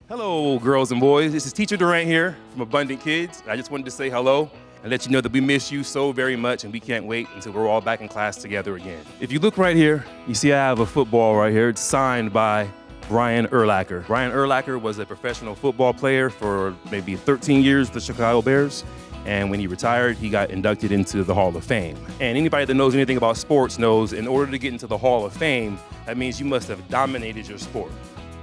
Hello, girls and boys. This is Teacher Durant here from Abundant Kids. I just wanted to say hello and let you know that we miss you so very much, and we can't wait until we're all back in class together again. If you look right here, you see I have a football right here. It's signed by Brian Urlacher. Brian Urlacher was a professional football player for maybe 13 years, the Chicago Bears. And when he retired, he got inducted into the Hall of Fame. And anybody that knows anything about sports knows in order to get into the Hall of Fame, that means you must have dominated your sport.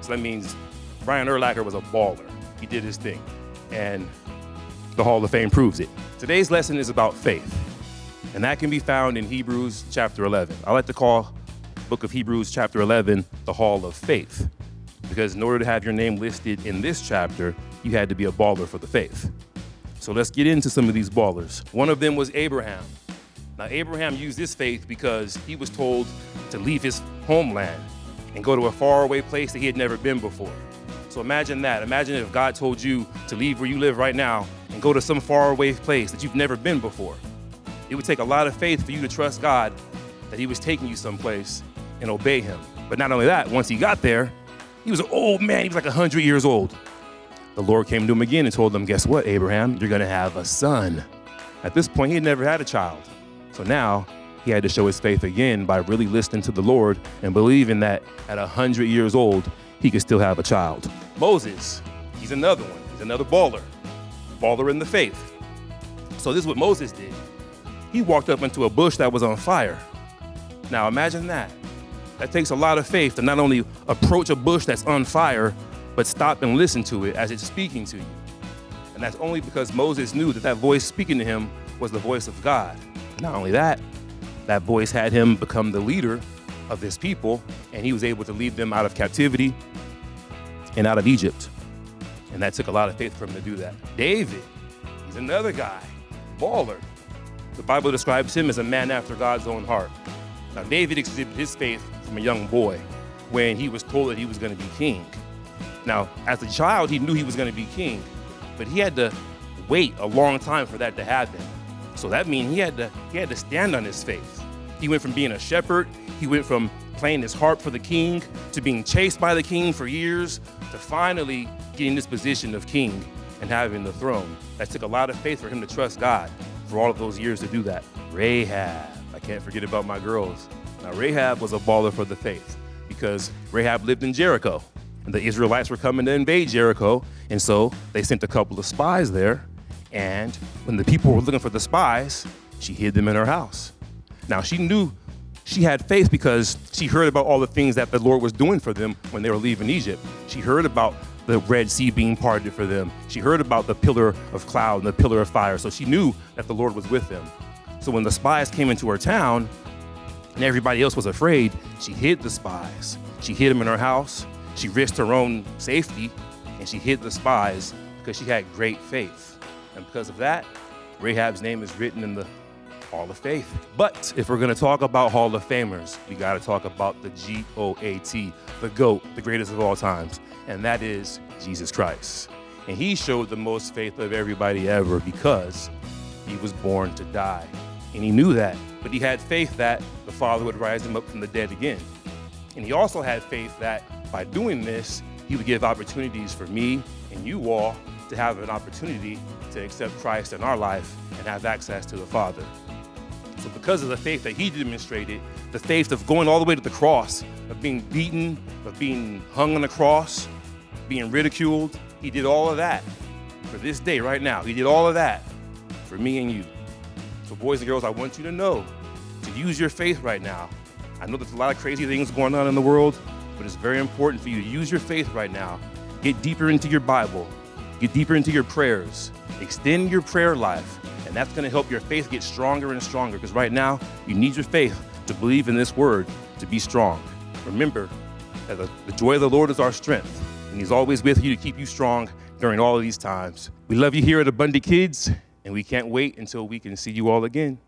So that means Brian Urlacher was a baller. He did his thing. And the Hall of Fame proves it. Today's lesson is about faith. And that can be found in Hebrews chapter 11. I like to call the book of Hebrews chapter 11 the Hall of Faith. Because in order to have your name listed in this chapter, you had to be a baller for the faith. So let's get into some of these ballers. One of them was Abraham. Now, Abraham used this faith because he was told to leave his homeland and go to a faraway place that he had never been before. So imagine that. Imagine if God told you to leave where you live right now and go to some faraway place that you've never been before. It would take a lot of faith for you to trust God that he was taking you someplace and obey him. But not only that, once he got there, he was an old man. He was like 100 years old. The Lord came to him again and told him, guess what, Abraham? You're going to have a son. At this point, he had never had a child. So now he had to show his faith again by really listening to the Lord and believing that at 100 years old, he could still have a child. Moses, he's another one. He's another baller in the faith. So this is what Moses did. He walked up into a bush that was on fire. Now imagine that. That takes a lot of faith to not only approach a bush that's on fire, but stop and listen to it as it's speaking to you. And that's only because Moses knew that that voice speaking to him was the voice of God. Not only that, that voice had him become the leader of his people, and he was able to lead them out of captivity and out of Egypt. And that took a lot of faith for him to do that. David, he's another guy, baller. The Bible describes him as a man after God's own heart. Now, David exhibited his faith from a young boy when he was told that he was going to be king. Now, as a child, he knew he was going to be king, but he had to wait a long time for that to happen. So that means he had to stand on his faith. He went from being a shepherd, he went from playing his harp for the king, to being chased by the king for years, to finally getting this position of king and having the throne. That took a lot of faith for him to trust God for all of those years to do that. Rahab, I can't forget about my girls. Now, Rahab was a baller for the faith because Rahab lived in Jericho. And the Israelites were coming to invade Jericho, and so they sent a couple of spies there. And when the people were looking for the spies, she hid them in her house. Now, she knew she had faith because she heard about all the things that the Lord was doing for them when they were leaving Egypt. She heard about the Red Sea being parted for them. She heard about the pillar of cloud and the pillar of fire. So she knew that the Lord was with them. So when the spies came into her town and everybody else was afraid, she hid the spies. She hid them in her house. She risked her own safety, and she hid the spies because she had great faith. And because of that, Rahab's name is written in the Hall of Faith. But if we're going to talk about Hall of Famers, we got to talk about the GOAT, the GOAT, the greatest of all times, and that is Jesus Christ. And he showed the most faith of everybody ever because he was born to die. And he knew that, but he had faith that the Father would rise him up from the dead again. And he also had faith that by doing this, he would give opportunities for me and you all to have an opportunity to accept Christ in our life and have access to the Father. So because of the faith that he demonstrated, the faith of going all the way to the cross, of being beaten, of being hung on the cross, being ridiculed, he did all of that for this day right now. He did all of that for me and you. So boys and girls, I want you to know to use your faith right now. I know there's a lot of crazy things going on in the world, but it's very important for you to use your faith right now. Get deeper into your Bible. Get deeper into your prayers. Extend your prayer life. And that's going to help your faith get stronger and stronger, because right now you need your faith to believe in this word to be strong. Remember that the joy of the Lord is our strength, and he's always with you to keep you strong during all of these times. We love you here at Abundant Kids, and we can't wait until we can see you all again.